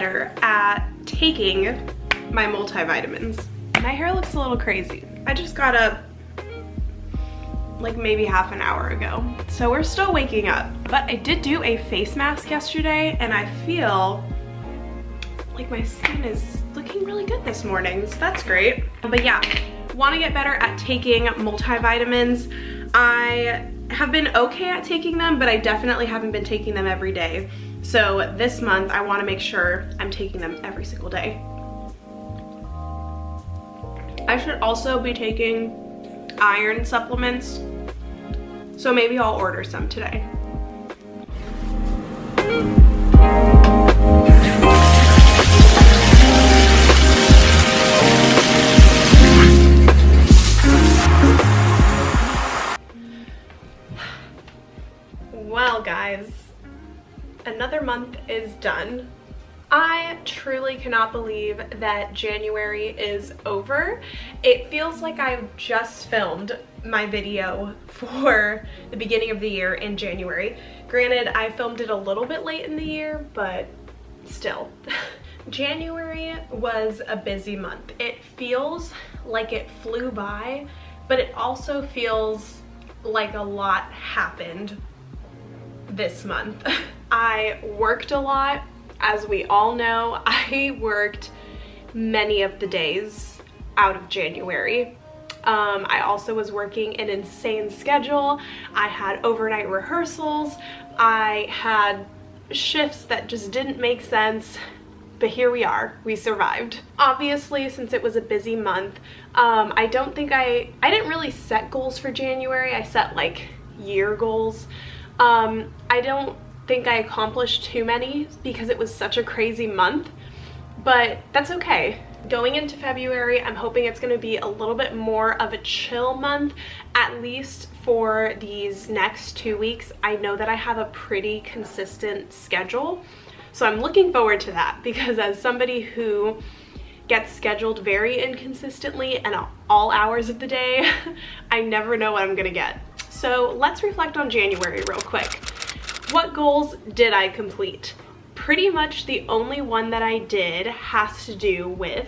better at taking my multivitamins. My hair looks a little crazy. I just got up like maybe half an hour ago, so we're still waking up. But I did do a face mask yesterday and I feel like my skin is looking really good this morning, so that's great. But yeah, want to get better at taking multivitamins. I have been okay at taking them, but I definitely haven't been taking them every day. So this month I want to make sure I'm taking them every single day. I should also be taking iron supplements, so maybe I'll order some today. Well guys, another month is done. I truly cannot believe that January is over. It feels like I just filmed my video for the beginning of the year in January. Granted, I filmed it a little bit late in the year, but still. January was a busy month. It feels like it flew by, but it also feels like a lot happened this month. I worked a lot. As we all know, I worked many of the days out of January. I also was working an insane schedule. I had overnight rehearsals. I had shifts that just didn't make sense, but here we are, we survived. Obviously, since it was a busy month, I didn't really set goals for January. I set like year goals. I don't think I accomplished too many because it was such a crazy month, but that's okay. Going into February, I'm hoping it's going to be a little bit more of a chill month, at least for these next 2 weeks. I know that I have a pretty consistent schedule, so I'm looking forward to that, because as somebody who gets scheduled very inconsistently and all hours of the day, I never know what I'm going to get. So let's reflect on January real quick. What goals did I complete? Pretty much the only one that I did has to do with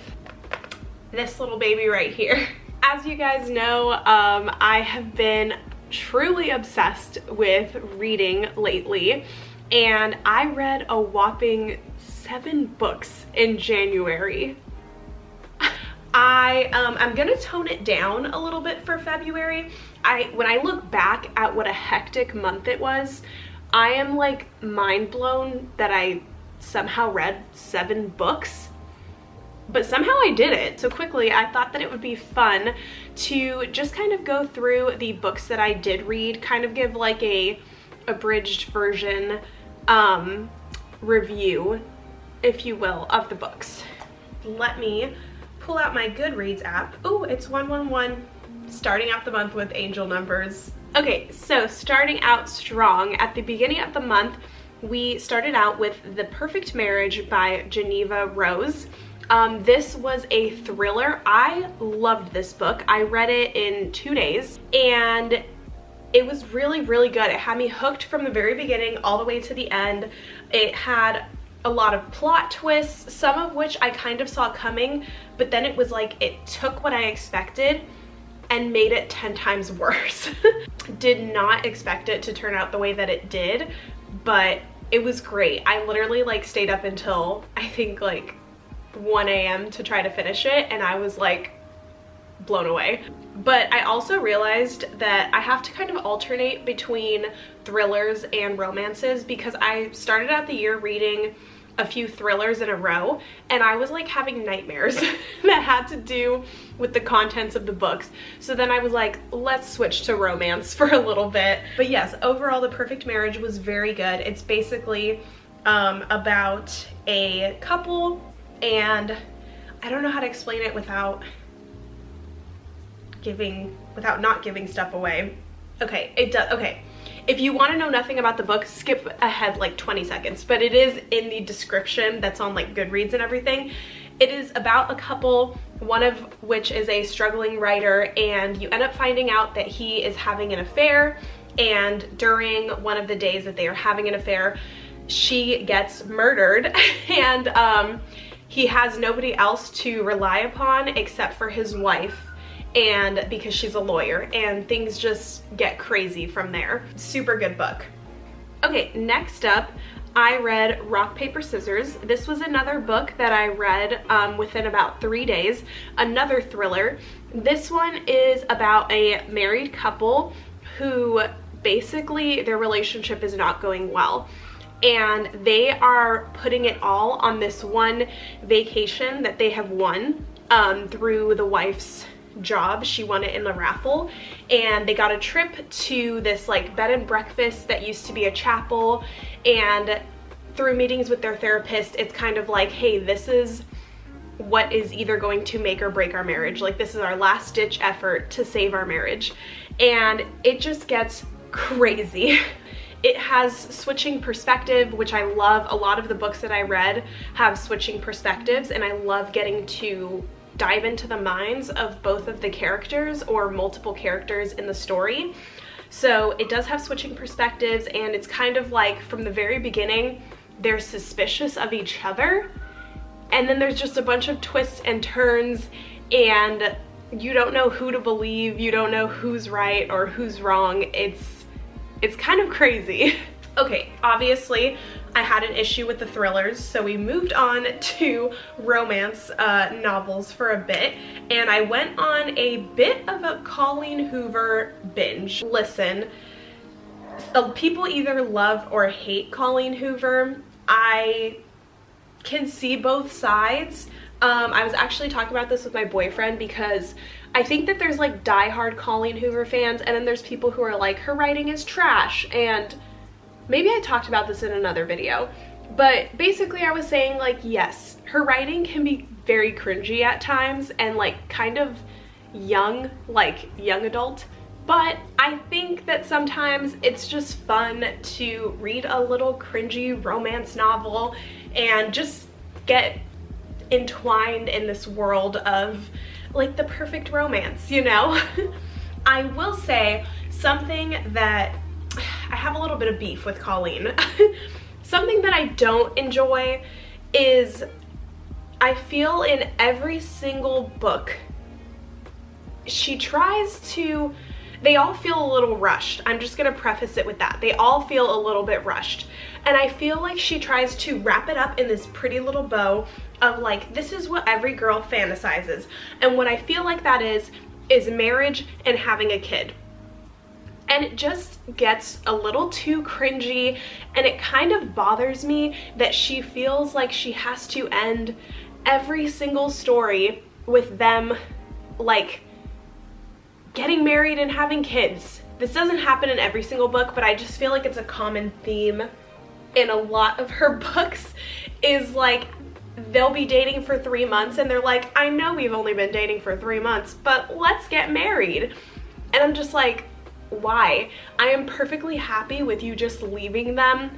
this little baby right here. As you guys know, I have been truly obsessed with reading lately, and I read a whopping 7 books in January. I'm gonna tone it down a little bit for February. When I look back at what a hectic month it was, I am like mind blown that I somehow read 7 books, but somehow I did it so quickly. I thought that it would be fun to just kind of go through the books that I did read, kind of give like a abridged version review, if you will, of the books. Let me pull out my Goodreads app. Oh, it's 111, starting out the month with angel numbers. Okay, so starting out strong, at the beginning of the month, we started out with The Perfect Marriage by Geneva Rose. This was a thriller. I loved this book. I read it in 2 days, and it was really, really good. It had me hooked from the very beginning all the way to the end. It had a lot of plot twists, some of which I kind of saw coming, but then it was like it took what I expected and made it 10 times worse. Did not expect it to turn out the way that it did, but it was great. I literally like stayed up until I think like 1 a.m. to try to finish it, and I was like blown away. But I also realized that I have to kind of alternate between thrillers and romances, because I started out the year reading a few thrillers in a row, and I was like having nightmares that had to do with the contents of the books. So then I was like, let's switch to romance for a little bit. But yes, overall The Perfect Marriage was very good. It's basically about a couple, and I don't know how to explain it without not giving stuff away. Okay, it does. Okay, if you want to know nothing about the book, skip ahead like 20 seconds, but it is in the description that's on like Goodreads and everything. It is about a couple, one of which is a struggling writer, and you end up finding out that he is having an affair, and during one of the days that they are having an affair, she gets murdered and he has nobody else to rely upon except for his wife, and because she's a lawyer, and things just get crazy from there. Super good book. Okay, next up, I read Rock, Paper, Scissors. This was another book that I read within about 3 days, another thriller. This one is about a married couple who basically their relationship is not going well. And they are putting it all on this one vacation that they have won through the wife's job. She won it in the raffle, and they got a trip to this like bed and breakfast that used to be a chapel, and through meetings with their therapist, it's kind of like, hey, this is what is either going to make or break our marriage. Like, this is our last ditch effort to save our marriage. And it just gets crazy. It has switching perspective, which I love. A lot of the books that I read have switching perspectives, and I love getting to dive into the minds of both of the characters or multiple characters in the story. So it does have switching perspectives, and it's kind of like from the very beginning, they're suspicious of each other, and then there's just a bunch of twists and turns, and you don't know who to believe, you don't know who's right or who's wrong. It's kind of crazy. Okay, obviously I had an issue with the thrillers, so we moved on to romance novels for a bit, and I went on a bit of a Colleen Hoover binge. Listen, people either love or hate Colleen Hoover. I can see both sides. I was actually talking about this with my boyfriend because I think that there's like diehard Colleen Hoover fans, and then there's people who are like, her writing is trash, and maybe I talked about this in another video, but basically I was saying like, yes, her writing can be very cringy at times and like kind of young, like young adult, but I think that sometimes it's just fun to read a little cringy romance novel and just get entwined in this world of like the perfect romance, you know? I will say something that I have a little bit of beef with Colleen. Something that I don't enjoy is I feel in every single book she tries to, they all feel a little rushed. I'm just gonna preface it with that. They all feel a little bit rushed. And I feel like she tries to wrap it up in this pretty little bow of like, this is what every girl fantasizes. And what I feel like that is marriage and having a kid. And it just gets a little too cringy, and it kind of bothers me that she feels like she has to end every single story with them like getting married and having kids. This doesn't happen in every single book, but I just feel like it's a common theme in a lot of her books, is like they'll be dating for 3 months and they're like, I know we've only been dating for 3 months, but let's get married. And I'm just like, why? I am perfectly happy with you just leaving them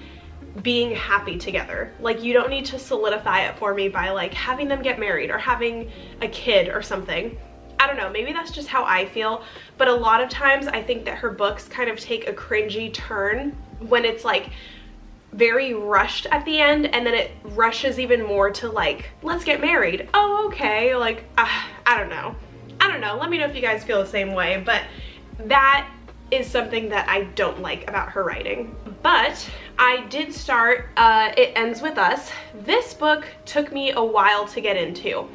being happy together. Like, you don't need to solidify it for me by like having them get married or having a kid or something. I don't know, maybe that's just how I feel, but a lot of times I think that her books kind of take a cringy turn when it's like very rushed at the end, and then it rushes even more to like, let's get married. Oh, okay, like, I don't know. Let me know if you guys feel the same way, but that is something that I don't like about her writing. But I did start It Ends With Us. This book took me a while to get into,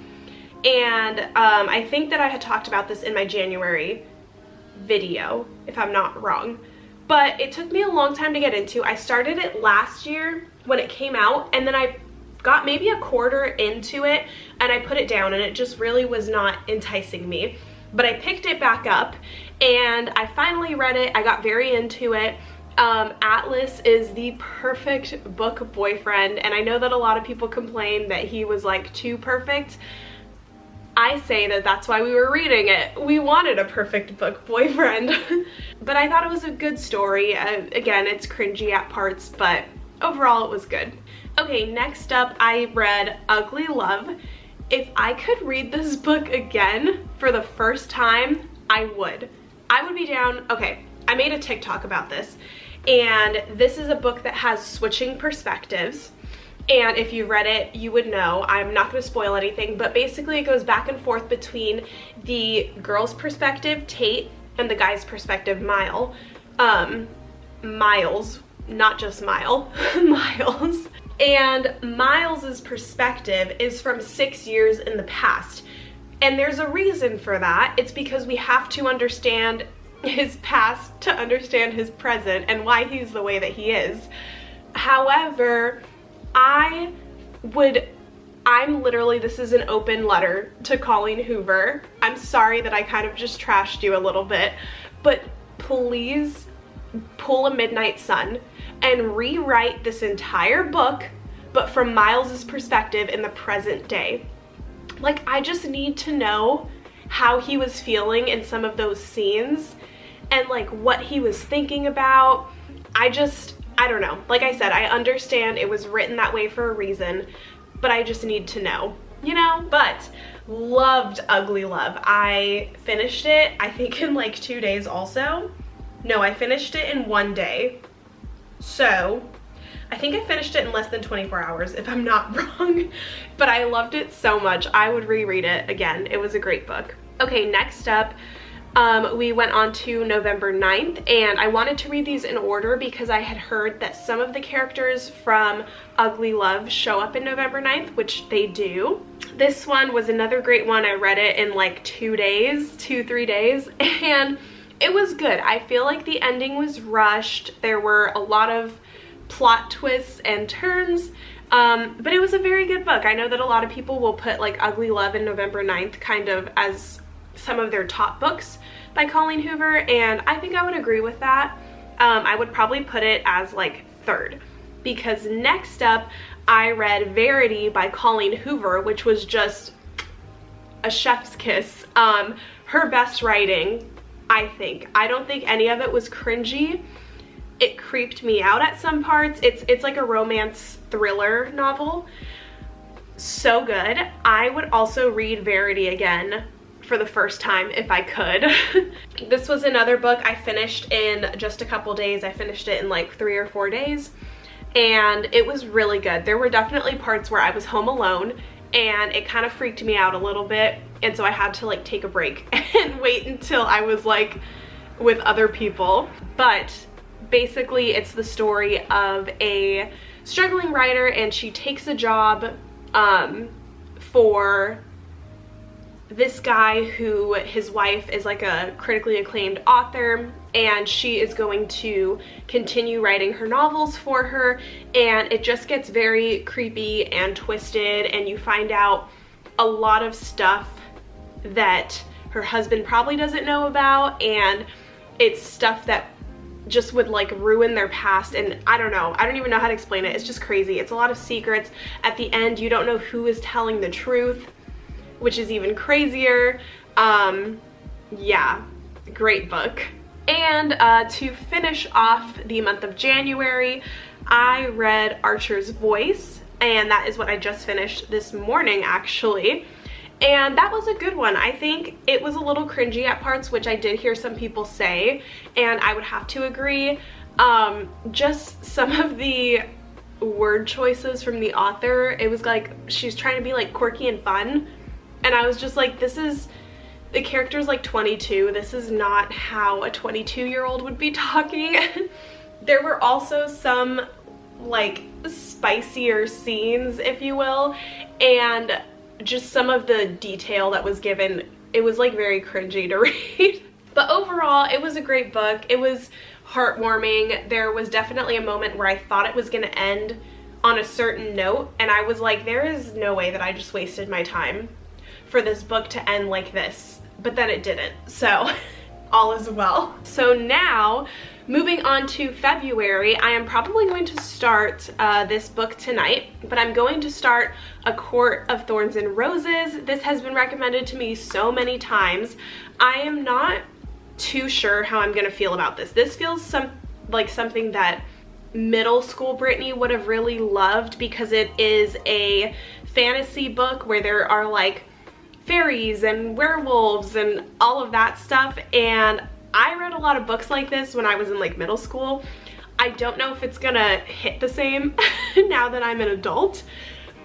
and I think that I had talked about this in my January video, if I'm not wrong, but it took me a long time to get into. I started it last year when it came out, and then I got maybe a quarter into it and I put it down, and it just really was not enticing me. But I picked it back up and I finally read it. I got very into it. Atlas is the perfect book boyfriend, and I know that a lot of people complain that he was like too perfect. I say that that's why we were reading it. We wanted a perfect book boyfriend. But I thought it was a good story. Again, it's cringy at parts, but overall it was good. Okay, next up I read Ugly Love. If I could read this book again for the first time, I would be down. Okay, I made a TikTok about this, and this is a book that has switching perspectives. And if you read it, you would know. I'm not going to spoil anything, but basically it goes back and forth between the girl's perspective, Tate, and the guy's perspective, Miles, not just Mile, Miles. And Miles's perspective is from 6 years in the past. And there's a reason for that. It's because we have to understand his past to understand his present and why he's the way that he is. However, I'm literally, this is an open letter to Colleen Hoover. I'm sorry that I kind of just trashed you a little bit, but please pull a Midnight Sun and rewrite this entire book, but from Miles's perspective in the present day. Like, I just need to know how he was feeling in some of those scenes and like what he was thinking about. I don't know. Like I said, I understand it was written that way for a reason, but I just need to know, you know? But loved Ugly Love. I finished it, I think in like 2 days also. No, I finished it in 1 day. So I think I finished it in less than 24 hours, if I'm not wrong. But I loved it so much. I would reread it again. It was a great book. Okay, next up, we went on to November 9th, and I wanted to read these in order because I had heard that some of the characters from Ugly Love show up in November 9th, which they do. This one was another great one. I read it in like 2 days, 3 days, and it was good. I feel like the ending was rushed. There were a lot of plot twists and turns, but it was a very good book. I know that a lot of people will put like Ugly Love and November 9th kind of as some of their top books by Colleen Hoover, and I think I would agree with that. I would probably put it as like third, because next up I read Verity by Colleen Hoover, which was just a chef's kiss. Her best writing, I think. I don't think any of it was cringy. It creeped me out at some parts. It's like a romance thriller novel. So good. I would also read Verity again for the first time if I could. This was another book I finished in just a couple days. I finished it in like 3 or 4 days, and it was really good. There were definitely parts where I was home alone and it kind of freaked me out a little bit, and so I had to like take a break and wait until I was like with other people. But basically it's the story of a struggling writer, and she takes a job for this guy who, his wife is like a critically acclaimed author, and she is going to continue writing her novels for her, and it just gets very creepy and twisted, and you find out a lot of stuff that her husband probably doesn't know about, and it's stuff that just would like ruin their past, and I don't know. I don't even know how to explain it. It's just crazy. It's a lot of secrets. At the end, you don't know who is telling the truth, which is even crazier. Yeah, great book. And to finish off the month of January, I read Archer's Voice, and that is what I just finished this morning actually. And that was a good one. I think it was a little cringy at parts, which I did hear some people say, and I would have to agree. Just some of the word choices from the author, it was like she's trying to be like quirky and fun, and I was just like, this is, the character's like 22. This is not how a 22-year-old would be talking. There were also some like spicier scenes, if you will, and just some of the detail that was given, it was like very cringy to read. But overall, it was a great book. It was heartwarming. There was definitely a moment where I thought it was gonna end on a certain note, and I was like, there is no way that I just wasted my time for this book to end like this, but then it didn't, so all is well. So now, moving on to February, I am probably going to start this book tonight, but I'm going to start A Court of Thorns and Roses. This has been recommended to me so many times. I am not too sure how I'm gonna feel about this. This feels like something that middle school Brittany would have really loved, because it is a fantasy book where there are like fairies and werewolves and all of that stuff, and I read a lot of books like this when I was in like middle school. I don't know if it's gonna hit the same now that I'm an adult,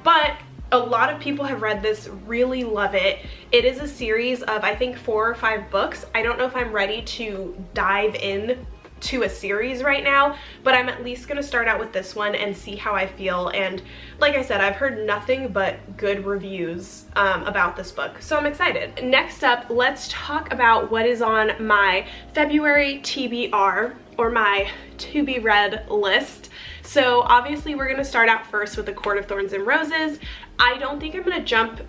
but a lot of people have read this, really love it. It is a series of, I think, 4 or 5 books. I don't know if I'm ready to dive in to a series right now, but I'm at least gonna start out with this one and see how I feel. And like I said, I've heard nothing but good reviews about this book, so I'm excited. Next up, let's talk about what is on my February TBR, or my to be read list. So obviously we're gonna start out first with A Court of Thorns and Roses. I don't think I'm gonna jump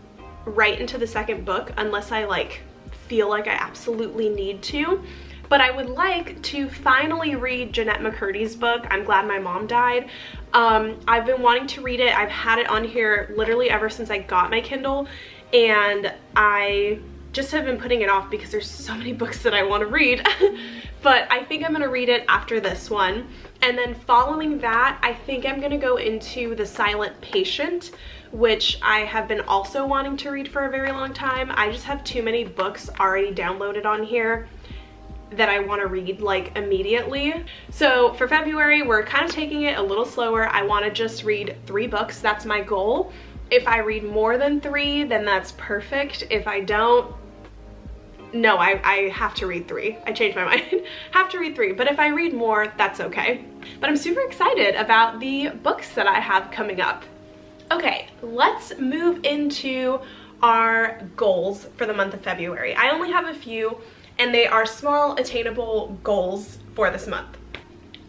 right into the second book unless I feel like I absolutely need to. But I would like to finally read Jeanette McCurdy's book, I'm Glad My Mom Died. I've been wanting to read it. I've had it on here literally ever since I got my Kindle, and I just have been putting it off because there's so many books that I want to read. But I think I'm going to read it after this one. And then following that, I think I'm going to go into The Silent Patient, which I have been also wanting to read for a very long time. I just have too many books already downloaded on here that I want to read immediately. So for February, we're kind of taking it a little slower. I want to just read 3 books. That's my goal. If I read more than 3, then that's perfect. If I don't, no, I have to read 3. I changed my mind. Have to read 3, but if I read more, that's okay. But I'm super excited about the books that I have coming up. Okay, let's move into our goals for the month of February. I only have a few, and they are small, attainable goals for this month.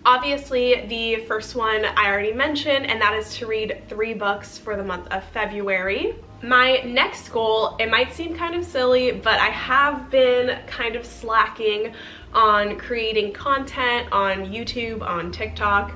Obviously, the first one I already mentioned, and that is to read 3 books for the month of February. My next goal, it might seem kind of silly, but I have been kind of slacking on creating content on YouTube, on TikTok,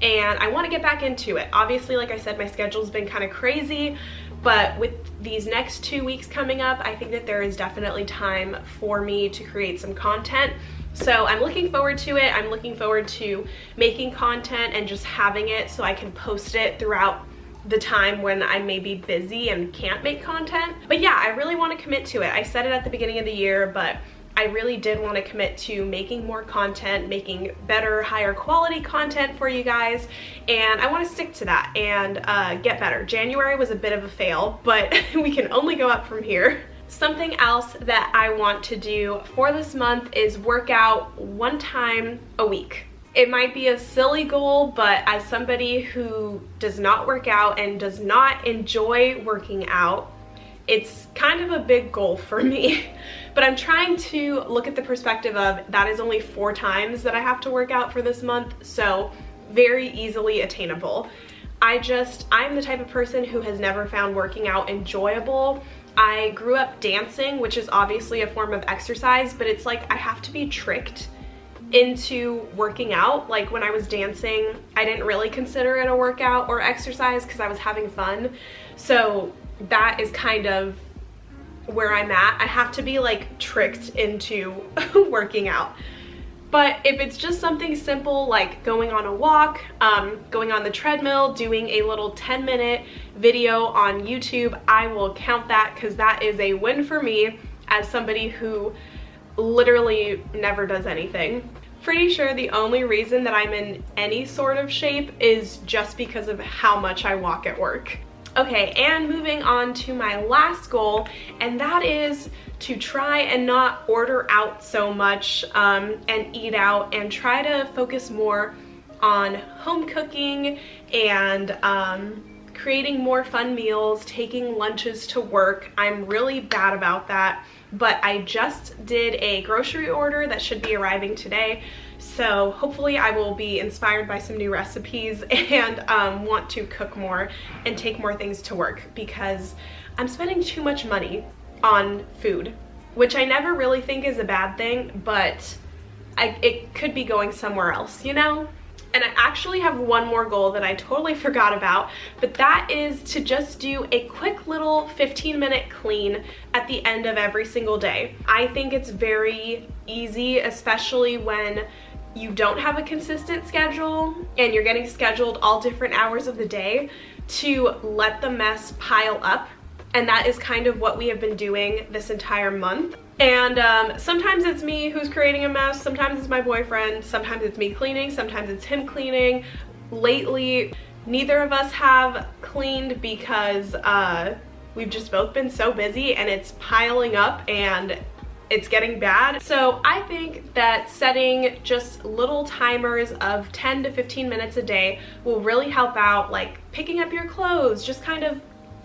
and I want to get back into it. Obviously, like I said, my schedule's been kind of crazy, but with these next 2 weeks coming up, I think that there is definitely time for me to create some content. So I'm looking forward to it. I'm looking forward to making content and just having it so I can post it throughout the time when I may be busy and can't make content. But yeah, I really want to commit to it. I said it at the beginning of the year, but I really did want to commit to making more content, making better, higher quality content for you guys, and I want to stick to that and get better. January was a bit of a fail, but we can only go up from here. Something else that I want to do for this month is work out 1 time a week. It might be a silly goal, but as somebody who does not work out and does not enjoy working out, it's kind of a big goal for me. But I'm trying to look at the perspective of that is only 4 times that I have to work out for this month, so very easily attainable. I'm the type of person who has never found working out enjoyable. I grew up dancing, which is obviously a form of exercise, but it's like I have to be tricked into working out. Like when I was dancing, I didn't really consider it a workout or exercise because I was having fun. So that is kind of where I'm at. I have to be tricked into working out. But if it's just something simple like going on a walk, going on the treadmill, doing a little 10-minute video on YouTube, I will count that because that is a win for me as somebody who literally never does anything. Pretty sure the only reason that I'm in any sort of shape is just because of how much I walk at work. Okay, and moving on to my last goal, and that is to try and not order out so much and eat out, and try to focus more on home cooking and creating more fun meals, taking lunches to work. I'm really bad about that, but I just did a grocery order that should be arriving today. So hopefully I will be inspired by some new recipes and want to cook more and take more things to work because I'm spending too much money on food, which I never really think is a bad thing, but it could be going somewhere else, you know? And I actually have one more goal that I totally forgot about, but that is to just do a quick little 15-minute clean at the end of every single day. I think it's very easy, especially when you don't have a consistent schedule and you're getting scheduled all different hours of the day, to let the mess pile up. And that is kind of what we have been doing this entire month. And sometimes it's me who's creating a mess, sometimes it's my boyfriend, sometimes it's me cleaning, sometimes it's him cleaning. Lately, neither of us have cleaned because we've just both been so busy and it's piling up and it's getting bad. So I think that setting just little timers of 10 to 15 minutes a day will really help out, like picking up your clothes, just kind of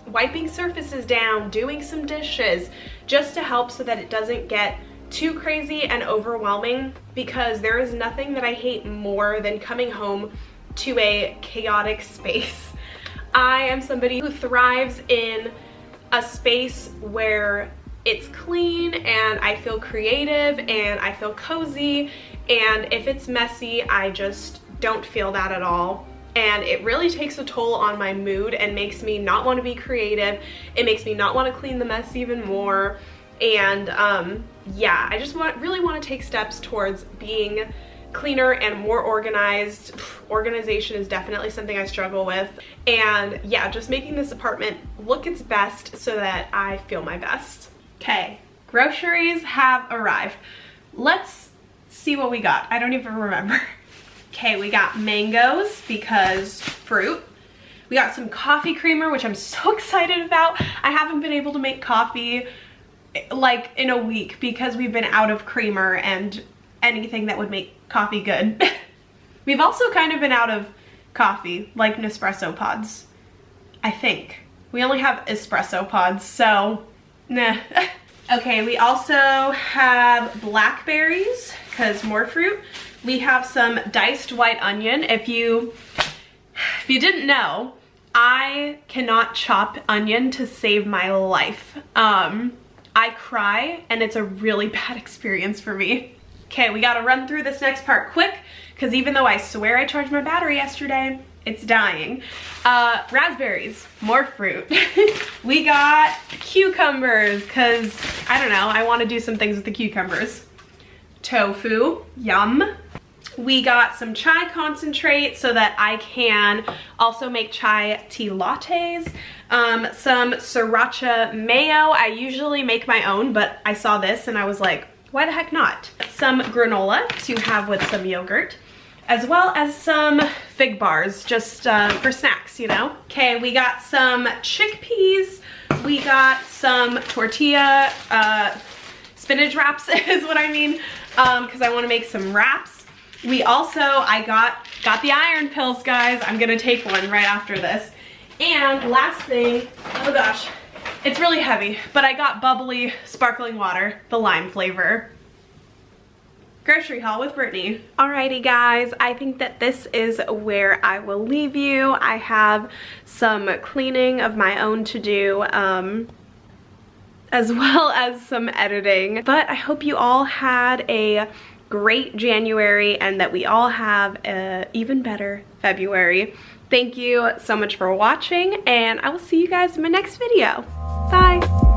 wiping surfaces down, doing some dishes, just to help so that it doesn't get too crazy and overwhelming, because there is nothing that I hate more than coming home to a chaotic space. I am somebody who thrives in a space where it's clean and I feel creative and I feel cozy, and if it's messy, I just don't feel that at all. And it really takes a toll on my mood and makes me not want to be creative. It makes me not want to clean the mess even more. And yeah, I just really want to take steps towards being cleaner and more organized. Organization is definitely something I struggle with. And yeah, just making this apartment look its best so that I feel my best. Okay, groceries have arrived. Let's see what we got. I don't even remember. Okay, we got mangoes because fruit. We got some coffee creamer, which I'm so excited about. I haven't been able to make coffee like in a week because we've been out of creamer and anything that would make coffee good. We've also kind of been out of coffee, like Nespresso pods, I think. We only have espresso pods, so nah. Okay, we also have blackberries, because more fruit. We have some diced white onion. If you didn't know, I cannot chop onion to save my life. I cry and it's a really bad experience for me. Okay, we gotta run through this next part quick, because even though I swear I charged my battery yesterday, it's dying. Raspberries, more fruit. We got cucumbers, because I don't know, I want to do some things with the cucumbers. Tofu, yum. We got some chai concentrate so that I can also make chai tea lattes. Some sriracha mayo. I usually make my own, but I saw this and I was like, why the heck not? Some granola to have with some yogurt, as well as some fig bars, just for snacks, you know? Okay, we got some chickpeas. We got some tortilla, spinach wraps is what I mean, because I want to make some wraps. We also, I got the iron pills, guys. I'm gonna take one right after this. And last thing, oh gosh, it's really heavy, but I got bubbly sparkling water, the lime flavor. Grocery haul with Brittany. Alrighty guys, I think that this is where I will leave you. I have some cleaning of my own to do, as well as some editing. But I hope you all had a great January and that we all have an even better February. Thank you so much for watching, and I will see you guys in my next video. Bye.